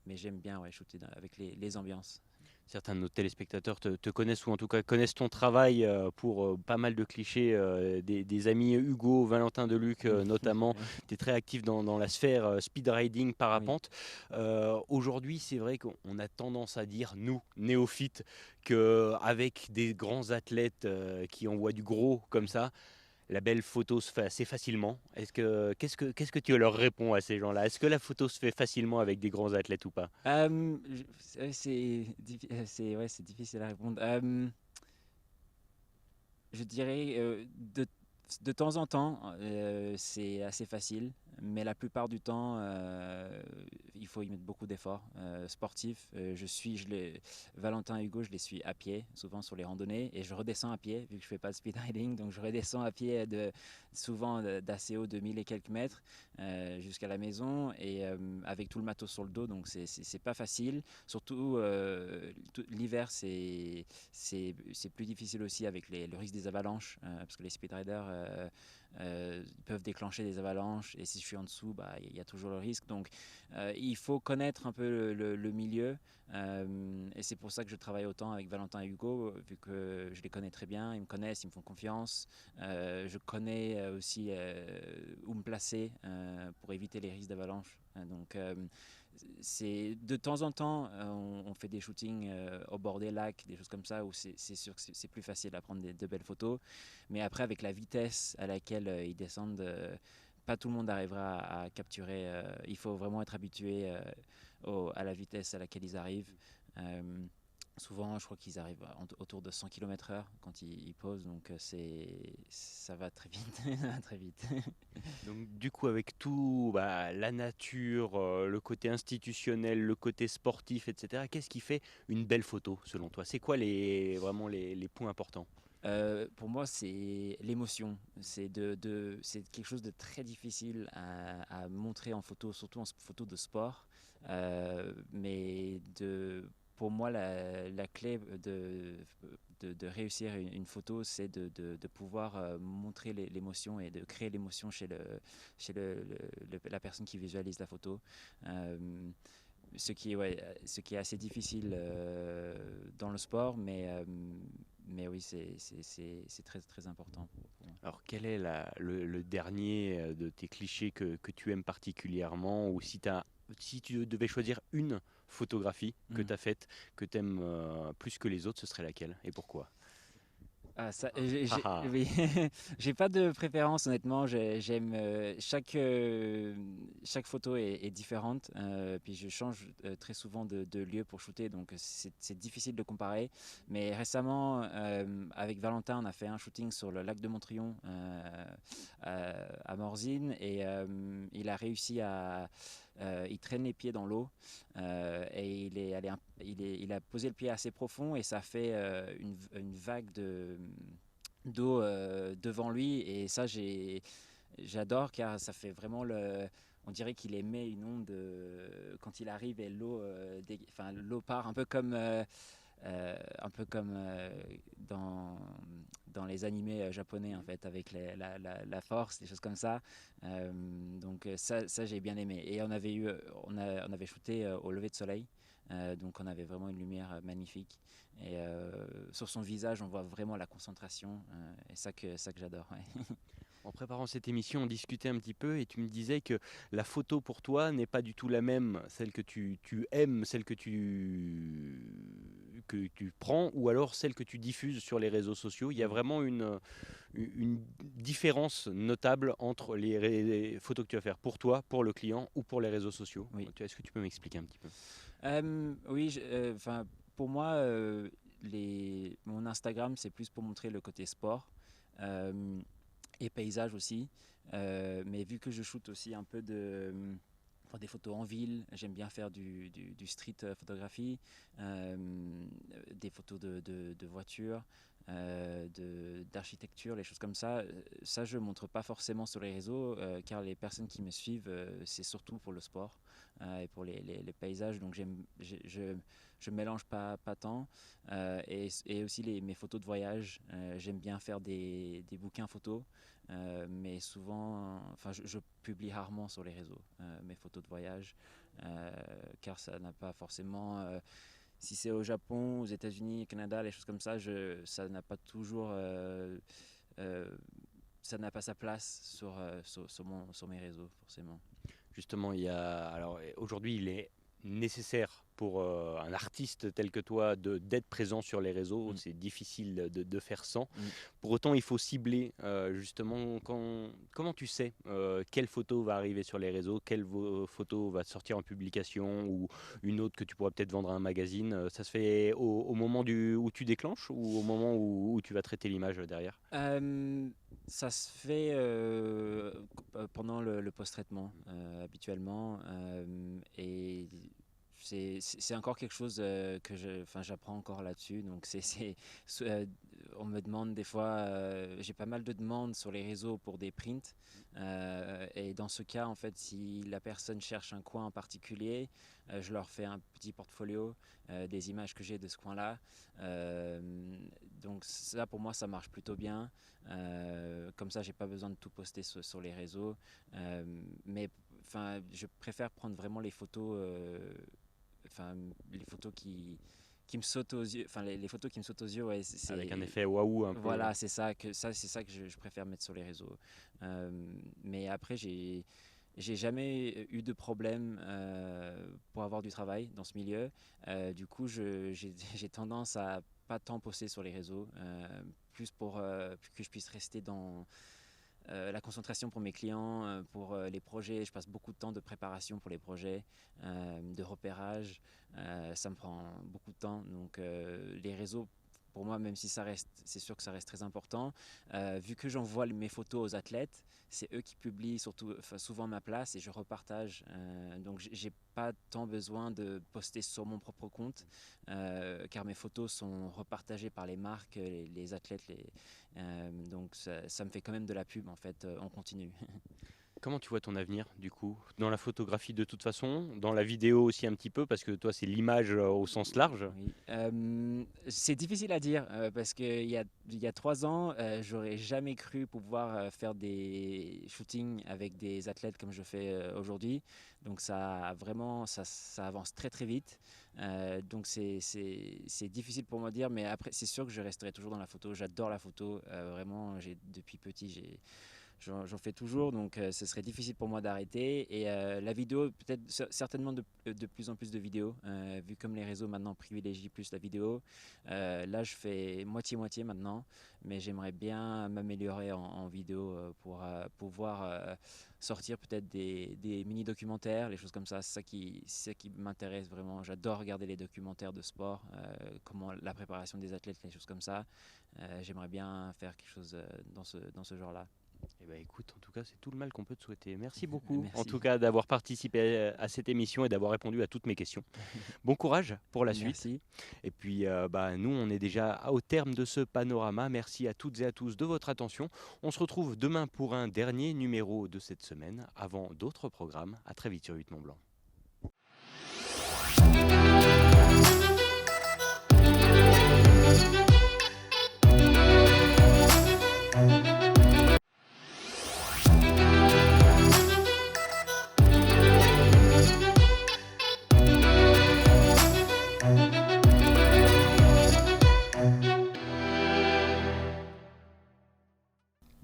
j'aime bien shooter avec les ambiances. Certains de nos téléspectateurs te connaissent ou en tout cas connaissent ton travail pour pas mal de clichés, des amis Hugo, Valentin Deluc notamment. Oui. Tu es très actif dans la sphère speed riding, Oui. parapente. Aujourd'hui, c'est vrai qu'on a tendance à dire, nous, néophytes, qu'avec des grands athlètes qui envoient du gros comme ça, la belle photo se fait assez facilement. Qu'est-ce que tu leur réponds à ces gens-là? Est-ce que la photo se fait facilement avec des grands athlètes ou pas? Ouais, c'est difficile à répondre. Je dirais de temps en temps, c'est assez facile, mais la plupart du temps, il faut y mettre beaucoup d'efforts sportifs. Valentin et Hugo, je les suis à pied, souvent sur les randonnées, et je redescends à pied, vu que je fais pas de speed riding, donc je redescends à pied souvent d'assez haut, de 1000 et quelques mètres, jusqu'à la maison, et avec tout le matos sur le dos, donc c'est pas facile. Surtout l'hiver, c'est plus difficile aussi avec le risque des avalanches, parce que les speedriders peuvent déclencher des avalanches, et si je suis en dessous, il y a toujours le risque. Donc il faut connaître un peu le milieu, et c'est pour ça que je travaille autant avec Valentin et Hugo, vu que je les connais très bien, ils me connaissent, ils me font confiance. Je connais aussi où me placer pour éviter les risques d'avalanche. Donc c'est de temps en temps, on fait des shootings au bord des lacs, des choses comme ça, où c'est sûr que c'est plus facile à prendre de belles photos. Mais après, avec la vitesse à laquelle ils descendent, pas tout le monde arrivera à capturer. Il faut vraiment être habitué à la vitesse à laquelle ils arrivent. Euh, Souvent, je crois qu'ils arrivent autour de 100 km/h quand ils posent, donc ça va très vite. Ça va très vite. Donc du coup, avec tout, la nature, le côté institutionnel, le côté sportif, etc., qu'est-ce qui fait une belle photo selon toi? C'est quoi vraiment les points importants? Pour moi, c'est l'émotion. C'est quelque chose de très difficile à montrer en photo, surtout en photo de sport. Mais pour moi, la clé de réussir une photo, c'est de pouvoir montrer l'émotion et de créer l'émotion chez la personne qui visualise la photo. Euh, ce qui est assez difficile dans le sport, mais oui, c'est très, très important pour moi. Alors, quel est le dernier de tes clichés que tu aimes particulièrement, ou si tu devais choisir une photographie que tu as faite, que tu aimes plus que les autres, ce serait laquelle et pourquoi? Ah, ça, Ah ah. oui, j'ai pas de préférence honnêtement. J'aime chaque photo est différente. Puis je change très souvent de lieu pour shooter, donc c'est difficile de comparer. Mais récemment, avec Valentin, on a fait un shooting sur le lac de Montrion à Morzine, et il a réussi il traîne les pieds dans l'eau, et il a posé le pied assez profond, et ça fait une vague d'eau devant lui, et ça j'adore, car ça fait vraiment on dirait qu'il émet une onde quand il arrive, et l'eau part un peu comme dans les animés japonais, en fait, avec la force, des choses comme ça. Donc ça j'ai bien aimé. Et on avait shooté au lever de soleil, donc on avait vraiment une lumière magnifique. Et sur son visage, on voit vraiment la concentration, et ça que j'adore. Ouais. En préparant cette émission, on discutait un petit peu et tu me disais que la photo pour toi n'est pas du tout la même, celle que tu aimes, celle que tu prends, ou alors celle que tu diffuses sur les réseaux sociaux. Il y a vraiment une différence notable entre les photos que tu vas faire pour toi, pour le client ou pour les réseaux sociaux. Oui. Est-ce que tu peux m'expliquer un petit peu? Oui, enfin, pour moi, mon Instagram, c'est plus pour montrer le côté sport. Euh, et paysage aussi. Mais vu que je shoote aussi un peu enfin, des photos en ville, j'aime bien faire du street photographie, des photos de voitures, d'architecture, les choses comme ça. Ça, je ne montre pas forcément sur les réseaux, car les personnes qui me suivent, c'est surtout pour le sport et pour les paysages. Donc je mélange pas tant. Et aussi mes photos de voyage. J'aime bien faire des bouquins photos. Mais souvent, enfin, je publie rarement sur les réseaux mes photos de voyage, car ça n'a pas forcément. Si c'est au Japon, aux États-Unis, au Canada, les choses comme ça, ça n'a pas toujours. Euh, ça n'a pas sa place sur mes réseaux, forcément. Justement, alors aujourd'hui, il est nécessaire pour un artiste tel que toi d'être présent sur les réseaux. Mm. C'est difficile de faire sans. Mm. Pour autant, il faut cibler justement comment tu sais quelle photo va arriver sur les réseaux, quelle photo va sortir en publication, ou une autre que tu pourrais peut-être vendre à un magazine. Ça se fait au moment où tu déclenches, ou au moment où tu vas traiter l'image derrière? Euh, Ça se fait pendant le post-traitement, habituellement. Et c'est encore quelque chose que enfin, j'apprends encore là-dessus. Donc, on me demande des fois, j'ai pas mal de demandes sur les réseaux pour des prints. Et dans ce cas, en fait, si la personne cherche un coin en particulier, je leur fais un petit portfolio des images que j'ai de ce coin-là. Donc, ça, pour moi, ça marche plutôt bien. Comme ça, j'ai pas besoin de tout poster sur les réseaux. Mais enfin, je préfère prendre vraiment les photos, enfin, les photos qui me sautent aux yeux, enfin les photos qui me sautent aux yeux, ouais, Avec un effet waouh un peu. voilà, c'est ça que je préfère mettre sur les réseaux. Mais après, j'ai jamais eu de problème pour avoir du travail dans ce milieu. Du coup, j'ai tendance à pas tant poster sur les réseaux, plus pour que je puisse rester dans la concentration pour mes clients, pour les projets. Je passe beaucoup de temps de préparation pour les projets, de repérage. Ça me prend beaucoup de temps. Donc les réseaux, pour moi, même si c'est sûr que ça reste très important. Vu que j'envoie mes photos aux athlètes, c'est eux qui publient surtout, enfin, souvent ma place, et je repartage. Donc j'ai pas tant besoin de poster sur mon propre compte, car mes photos sont repartagées par les marques, les athlètes. Donc ça me fait quand même de la pub, en fait, on continue. Comment tu vois ton avenir du coup? Dans la photographie de toute façon, dans la vidéo aussi un petit peu, parce que toi c'est l'image au sens large. Oui, c'est difficile à dire parce qu'il y a 3 ans, j'aurais jamais cru pouvoir faire des shootings avec des athlètes comme je fais aujourd'hui. Donc ça avance très très vite. Donc c'est difficile pour moi de dire, mais après c'est sûr que je resterai toujours dans la photo. J'adore la photo, vraiment. Depuis petit, j'en fais toujours, donc ce serait difficile pour moi d'arrêter. Et la vidéo, peut-être certainement de plus en plus de vidéos, vu comme les réseaux maintenant privilégient plus la vidéo. Là, je fais moitié-moitié maintenant, mais j'aimerais bien m'améliorer en vidéo pour pouvoir sortir peut-être des mini-documentaires, les choses comme ça. C'est ça qui m'intéresse vraiment. J'adore regarder les documentaires de sport, comment la préparation des athlètes, les choses comme ça. J'aimerais bien faire quelque chose dans ce genre-là. Eh ben, écoute, en tout cas, c'est tout le mal qu'on peut te souhaiter. Merci beaucoup, en Merci. tout cas, d'avoir participé à cette émission et d'avoir répondu à toutes mes questions. Bon courage pour la suite. Merci. Et puis, nous, on est déjà au terme de ce panorama. Merci à toutes et à tous de votre attention. On se retrouve demain pour un dernier numéro de cette semaine, avant d'autres programmes. À très vite sur 8 Mont Blanc.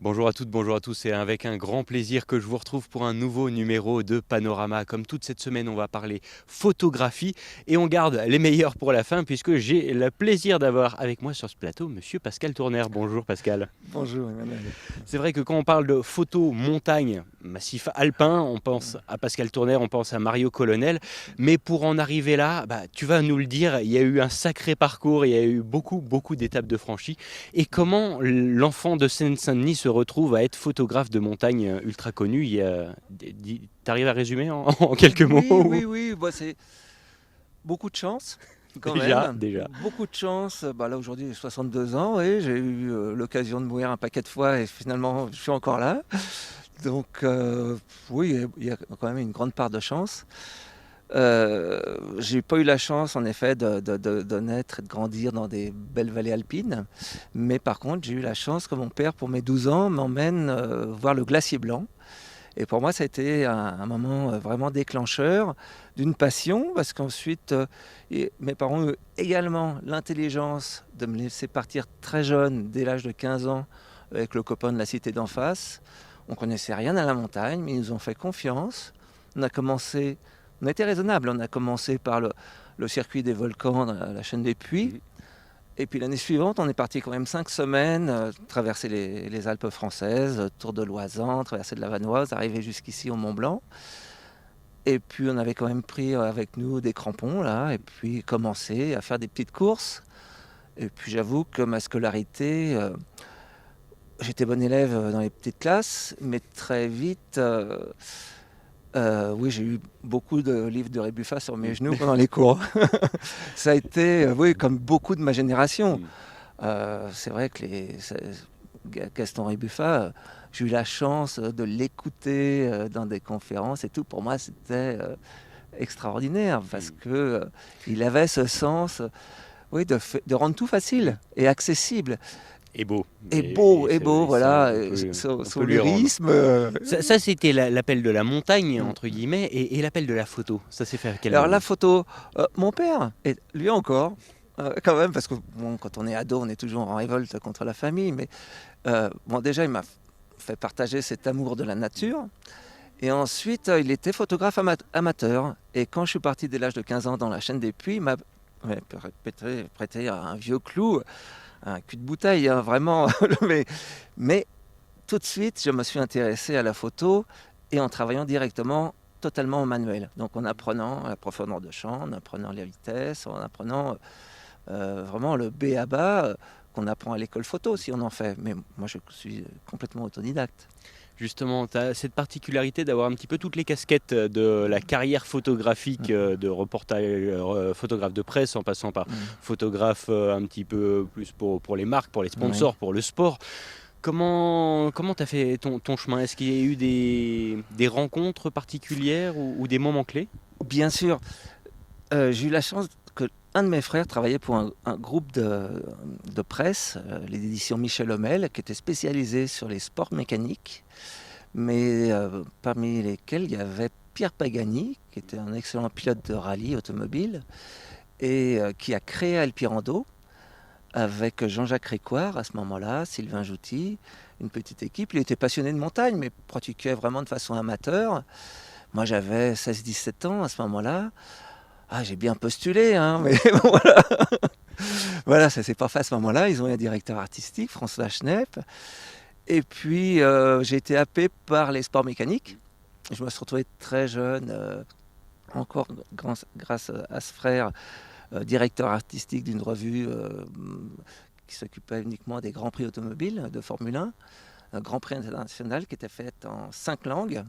Bonjour à toutes, bonjour à tous, c'est avec un grand plaisir que je vous retrouve pour un nouveau numéro de Panorama. Comme toute cette semaine, on va parler photographie et on garde les meilleurs pour la fin puisque j'ai le plaisir d'avoir avec moi sur ce plateau Monsieur Pascal Tourner. Bonjour Pascal. Bonjour Emmanuel. C'est vrai que quand on parle de photo montagne, massif alpin, on pense à Pascal Tourner, on pense à Mario Colonel. Mais pour en arriver là, tu vas nous le dire, il y a eu un sacré parcours, il y a eu beaucoup d'étapes de franchies. Et comment l'enfant de Seine-Saint-Denis se retrouve à être photographe de montagne ultra connu? T'arrives à résumer en quelques mots? Oui, c'est beaucoup de chance. Quand Déjà, même. déjà. Beaucoup de chance. Là aujourd'hui j'ai 62 ans et j'ai eu l'occasion de mourir un paquet de fois et finalement je suis encore là. Donc oui, il y a quand même une grande part de chance. J'ai pas eu la chance en effet de naître et de grandir dans des belles vallées alpines, mais par contre j'ai eu la chance que mon père pour mes 12 ans m'emmène voir le glacier blanc. Et pour moi ça a été un moment vraiment déclencheur d'une passion, parce qu'ensuite mes parents ont eu également l'intelligence de me laisser partir très jeune, dès l'âge de 15 ans, avec le copain de la cité d'en face. On connaissait rien à la montagne, mais ils nous ont fait confiance. On a été raisonnable. On a commencé par le circuit des volcans, la chaîne des Puys. Et puis l'année suivante, on est parti quand même 5 semaines, traverser les Alpes françaises, tour de l'Oisans, traverser de la Vanoise, arriver jusqu'ici au Mont Blanc. Et puis on avait quand même pris avec nous des crampons là, et puis commencé à faire des petites courses. Et puis j'avoue que ma scolarité, j'étais bon élève dans les petites classes, mais très vite... oui, j'ai eu beaucoup de livres de Rébuffat sur mes genoux pendant les cours. Ça a été, oui, comme beaucoup de ma génération. C'est vrai que Gaston Rébuffat, j'ai eu la chance de l'écouter dans des conférences et tout. Pour moi, c'était extraordinaire parce que il avait ce sens, oui, de rendre tout facile et accessible. Et beau. Voilà, son lyrisme. Ça, c'était l'appel de la montagne, entre guillemets, et l'appel de la photo. Ça s'est fait à quel moment? Alors la photo, mon père, et lui encore, quand même, parce que bon, quand on est ado, on est toujours en révolte contre la famille, mais déjà, il m'a fait partager cet amour de la nature. Et ensuite, il était photographe amateur. Et quand je suis parti dès l'âge de 15 ans dans la chaîne des Puys, il m'a prêté un vieux clou, un cul de bouteille, hein, vraiment. mais tout de suite, je me suis intéressé à la photo et en travaillant directement, totalement au manuel. Donc en apprenant la profondeur de champ, en apprenant la vitesse, en apprenant vraiment le B à bas qu'on apprend à l'école photo si on en fait. Mais moi, je suis complètement autodidacte. Justement, tu as cette particularité d'avoir un petit peu toutes les casquettes de la carrière photographique, de reportage, photographe de presse, en passant par photographe un petit peu plus pour les marques, pour les sponsors, pour le sport. Comment tu as fait ton chemin? Est-ce qu'il y a eu des rencontres particulières ou des moments clés? Bien sûr, j'ai eu la chance que un de mes frères travaillait pour un groupe de presse, les éditions Michel Homel, qui était spécialisé sur les sports mécaniques, mais parmi lesquels il y avait Pierre Pagani, qui était un excellent pilote de rallye automobile, et qui a créé Alpirando avec Jean-Jacques Récoire à ce moment-là, Sylvain Jouty, une petite équipe. Il était passionné de montagne, mais pratiquait vraiment de façon amateur. Moi, j'avais 16-17 ans à ce moment-là. Ah, j'ai bien postulé, hein, mais bon, voilà. Voilà, ça s'est pas fait à ce moment-là. Ils ont eu un directeur artistique, François Schnepp. Et puis, j'ai été happé par les sports mécaniques. Je me suis retrouvé très jeune, encore grâce à ce frère, directeur artistique d'une revue qui s'occupait uniquement des grands prix automobiles de Formule 1, un grand prix international qui était fait en 5 langues.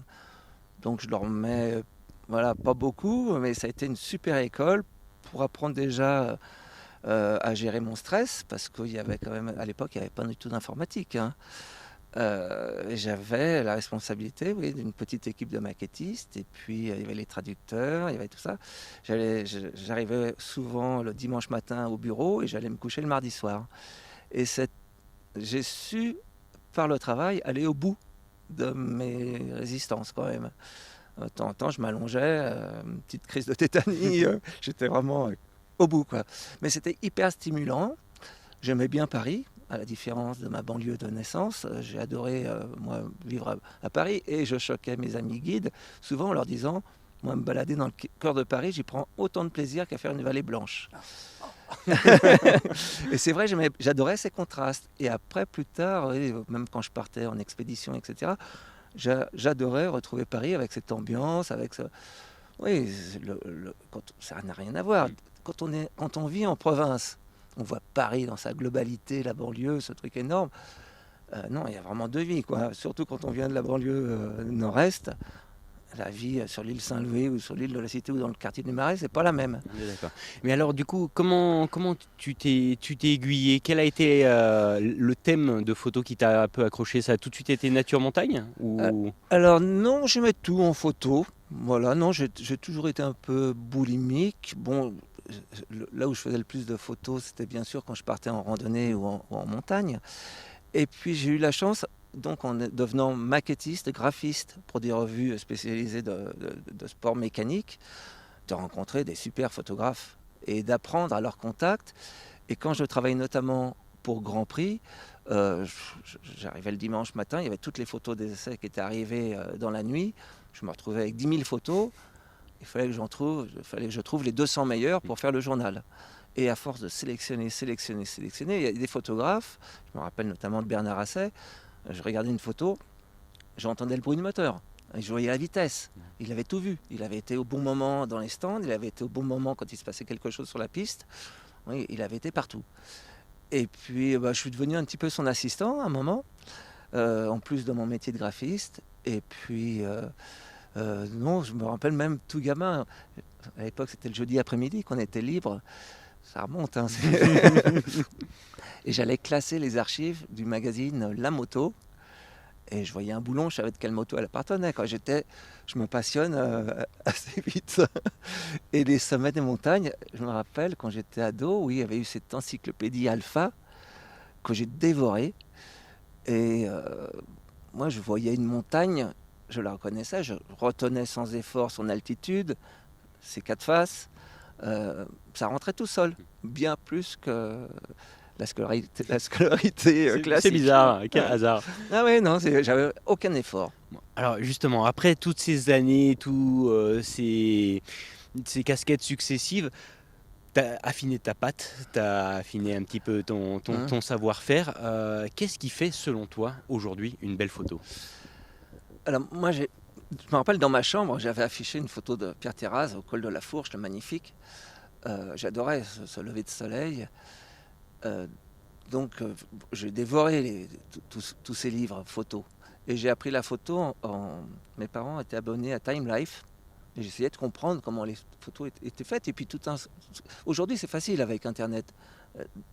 Donc je dormais, voilà, pas beaucoup, mais ça a été une super école pour apprendre déjà à gérer mon stress, parce qu'il y avait quand même, à l'époque, il n'y avait pas du tout d'informatique, hein. Et j'avais la responsabilité, oui, d'une petite équipe de maquettistes, et puis il y avait les traducteurs, il y avait tout ça. J'arrivais souvent le dimanche matin au bureau et j'allais me coucher le mardi soir. Et j'ai su, par le travail, aller au bout de mes résistances quand même. De temps en temps, je m'allongeais, une petite crise de tétanie, j'étais vraiment au bout, quoi. Mais c'était hyper stimulant. J'aimais bien Paris, à la différence de ma banlieue de naissance. J'ai adoré, moi, vivre à Paris, et je choquais mes amis guides, souvent en leur disant, moi, me balader dans le cœur de Paris, j'y prends autant de plaisir qu'à faire une vallée blanche. Et c'est vrai, j'adorais ces contrastes. Et après, plus tard, oui, même quand je partais en expédition, etc., j'adorais retrouver Paris avec cette ambiance, avec ça. Oui, ça n'a rien à voir. Quand on vit en province, on voit Paris dans sa globalité, la banlieue, ce truc énorme. Non, il y a vraiment deux vies, quoi. Surtout quand on vient de la banlieue nord-est. La vie sur l'île Saint-Louis ou sur l'île de la Cité ou dans le quartier du Marais, c'est pas la même. D'accord. Mais alors, du coup, comment tu t'es aiguillé? Quel a été le thème de photo qui t'a un peu accroché? Ça a tout de suite été nature montagne ou... Alors non, je mets tout en photo. Voilà, non, j'ai toujours été un peu boulimique. Bon, là où je faisais le plus de photos, c'était bien sûr quand je partais en randonnée ou en montagne. Et puis j'ai eu la chance, donc en devenant maquettiste, graphiste pour des revues spécialisées de sport mécanique, de rencontrer des super photographes et d'apprendre à leur contact. Et quand je travaillais notamment pour Grand Prix, j'arrivais le dimanche matin, il y avait toutes les photos des essais qui étaient arrivées dans la nuit. Je me retrouvais avec 10 000 photos. Il fallait que je trouve les 200 meilleurs pour faire le journal. Et à force de sélectionner, il y a des photographes, je me rappelle notamment de Bernard Asset, je regardais une photo, j'entendais le bruit du moteur, et je voyais la vitesse. Il avait tout vu. Il avait été au bon moment dans les stands, il avait été au bon moment quand il se passait quelque chose sur la piste. Oui, il avait été partout. Et puis je suis devenu un petit peu son assistant à un moment, en plus de mon métier de graphiste. Et puis, non, je me rappelle même tout gamin, à l'époque c'était le jeudi après-midi qu'on était libre. Ça remonte, hein. Et j'allais classer les archives du magazine La Moto. Et je voyais un boulon, je savais de quelle moto elle appartenait. Je me passionne assez vite. Et les sommets des montagnes, je me rappelle quand j'étais ado, oui, il y avait eu cette encyclopédie Alpha que j'ai dévorée. Et moi, je voyais une montagne, je la reconnaissais, je retenais sans effort son altitude, ses quatre faces. Ça rentrait tout seul, bien plus que la scolarité classique. C'est bizarre, quel hasard. Ah ouais, non, j'avais aucun effort. Alors justement, après toutes ces années, ces casquettes successives, tu as affiné ta patte, tu as affiné un petit peu ton savoir-faire. Qu'est-ce qui fait, selon toi, aujourd'hui, une belle photo? Alors moi, je me rappelle dans ma chambre, j'avais affiché une photo de Pierre Terraz au col de la Fourche, le magnifique. J'adorais ce lever de soleil. Donc j'ai dévoré tous ces livres photos. Et j'ai appris la photo mes parents étaient abonnés à Time Life. Et j'essayais de comprendre comment les photos étaient faites. Et puis aujourd'hui, c'est facile avec Internet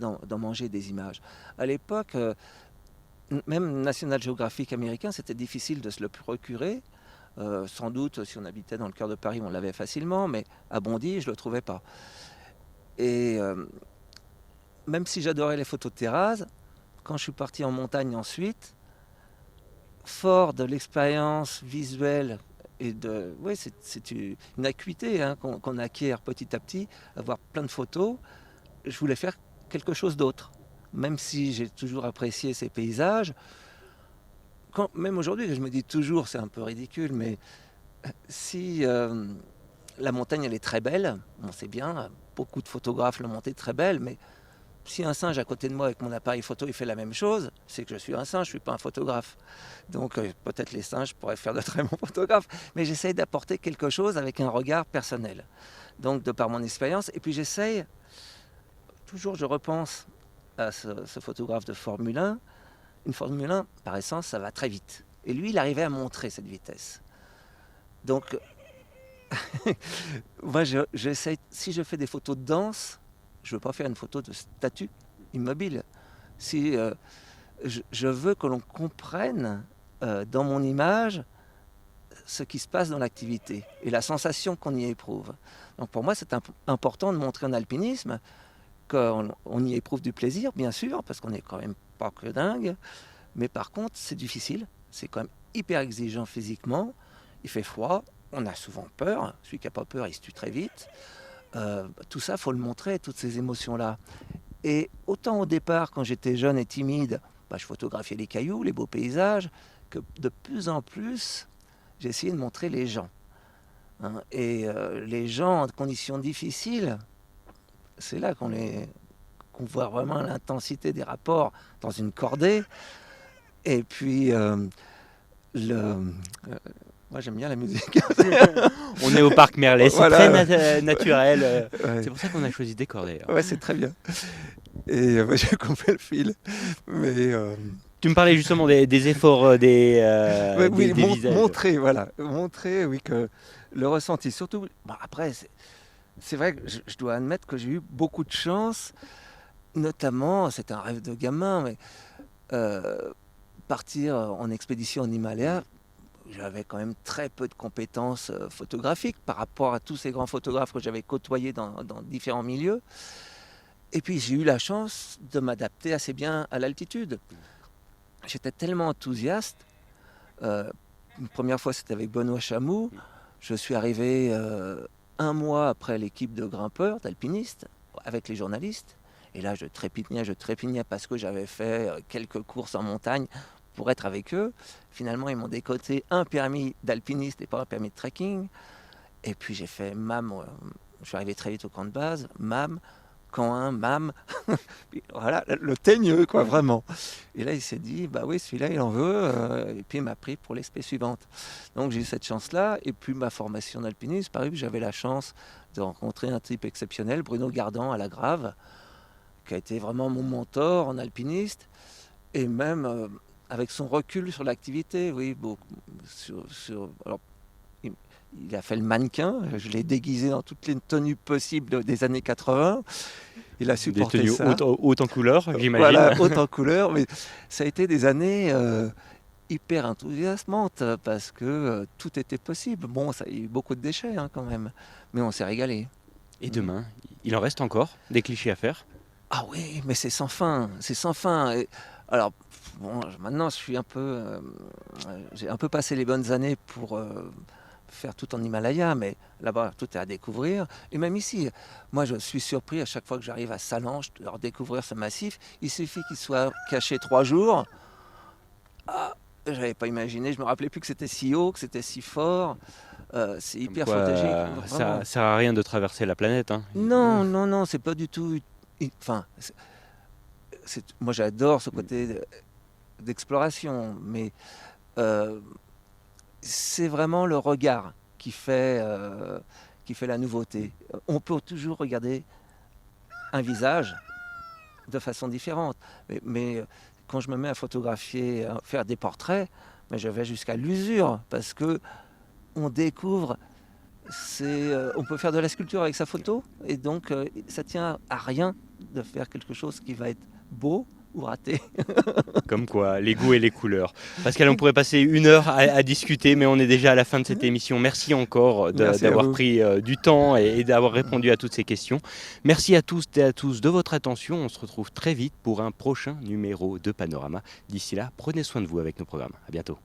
d'en manger des images. À l'époque, même National Geographic américain, c'était difficile de se le procurer. Sans doute, si on habitait dans le cœur de Paris, on l'avait facilement, mais à Bondy, je ne le trouvais pas. Et même si j'adorais les photos de terrasse, quand je suis parti en montagne ensuite, fort de l'expérience visuelle et de... Oui, c'est une acuité qu'on acquiert petit à petit, avoir plein de photos. Je voulais faire quelque chose d'autre. Même si j'ai toujours apprécié ces paysages, même aujourd'hui, je me dis toujours, c'est un peu ridicule, mais si la montagne elle est très belle, on sait bien, beaucoup de photographes l'ont montée très belle, mais si un singe à côté de moi avec mon appareil photo il fait la même chose, c'est que je suis un singe, je ne suis pas un photographe. Donc peut-être les singes pourraient faire de très bons photographes, mais j'essaye d'apporter quelque chose avec un regard personnel. Donc de par mon expérience, et puis j'essaye, toujours je repense à ce photographe de Formule 1. Une Formule 1, par essence, ça va très vite. Et lui, il arrivait à montrer cette vitesse. Donc, moi, j'essaye, si je fais des photos de danse, je ne veux pas faire une photo de statue immobile. Si je veux que l'on comprenne dans mon image ce qui se passe dans l'activité et la sensation qu'on y éprouve. Donc pour moi, c'est important de montrer en alpinisme qu'on y éprouve du plaisir, bien sûr, parce qu'on n'est quand même pas que dingue. Mais par contre, c'est difficile. C'est quand même hyper exigeant physiquement. Il fait froid, on a souvent peur. Celui qui n'a pas peur, il se tue très vite. Tout ça, il faut le montrer, toutes ces émotions-là. Et autant au départ, quand j'étais jeune et timide, je photographiais les cailloux, les beaux paysages, que de plus en plus, j'ai essayé de montrer les gens. Et les gens en conditions difficiles, c'est là qu'on voit vraiment l'intensité des rapports dans une cordée. Et puis, moi j'aime bien la musique. On est au parc Merlet, c'est Voilà. très naturel. Ouais. C'est pour ça qu'on a choisi Décor d'ailleurs. Ouais, c'est très bien. Et j'ai coupé le fil. Mais Tu me parlais justement des efforts ouais, des visages. Montrer, oui, que le ressenti. Surtout, après, c'est vrai que je dois admettre que j'ai eu beaucoup de chance, notamment, c'est un rêve de gamin, mais partir en expédition en Himalaya, j'avais quand même très peu de compétences photographiques par rapport à tous ces grands photographes que j'avais côtoyés dans différents milieux. Et puis j'ai eu la chance de m'adapter assez bien à l'altitude. J'étais tellement enthousiaste. Une première fois, c'était avec Benoît Chamou. Je suis arrivé un mois après l'équipe de grimpeurs, d'alpinistes, avec les journalistes. Et là, je trépignais parce que j'avais fait quelques courses en montagne pour être avec eux. Finalement, ils m'ont décoté un permis d'alpiniste et pas un permis de trekking. Et puis j'ai fait MAM. Je suis arrivé très vite au camp de base. MAM, camp 1, MAM. Puis, voilà, le teigneux, quoi, vraiment. Et là, il s'est dit, bah oui, celui-là, il en veut. Et puis, il m'a pris pour l'expé suivante. Donc, j'ai eu cette chance-là. Et puis, ma formation d'alpiniste, par exemple, j'avais la chance de rencontrer un type exceptionnel, Bruno Gardan, à la Grave, qui a été vraiment mon mentor en alpiniste. Et même avec son recul sur l'activité, oui, alors, il a fait le mannequin, je l'ai déguisé dans toutes les tenues possibles des années 80. Il a supporté des tenues ça. hautes en couleur, j'imagine. Voilà, hautes en couleur. Mais ça a été des années hyper enthousiasmantes parce que tout était possible. Bon, il y a eu beaucoup de déchets quand même, mais on s'est régalé. Et demain, il en reste encore des clichés à faire? Ah oui, mais c'est sans fin, c'est sans fin. Et alors, bon, maintenant, j'ai un peu passé les bonnes années pour faire tout en Himalaya, mais là-bas, tout est à découvrir. Et même ici, moi, je suis surpris à chaque fois que j'arrive à Salange de leur découvrir ce massif. Il suffit qu'il soit caché 3 jours. Ah, je n'avais pas imaginé, je me rappelais plus que c'était si haut, que c'était si fort. C'est hyper photogénique. Ça sert à rien de traverser la planète. Non, c'est pas du tout. Enfin, moi j'adore ce côté d'exploration, mais c'est vraiment le regard qui fait la nouveauté. On peut toujours regarder un visage de façon différente, mais quand je me mets à photographier, à faire des portraits, mais je vais jusqu'à l'usure parce que on découvre. On peut faire de la sculpture avec sa photo et donc ça tient à rien de faire quelque chose qui va être beau ou raté. Comme quoi, les goûts et les couleurs. Pascal, on pourrait passer 1 heure à discuter, mais on est déjà à la fin de cette émission. Merci encore Merci à d'avoir vous. pris du temps et d'avoir répondu à toutes ces questions. Merci à tous et à tous de votre attention. On se retrouve très vite pour un prochain numéro de Panorama. D'ici là, prenez soin de vous avec nos programmes. À bientôt.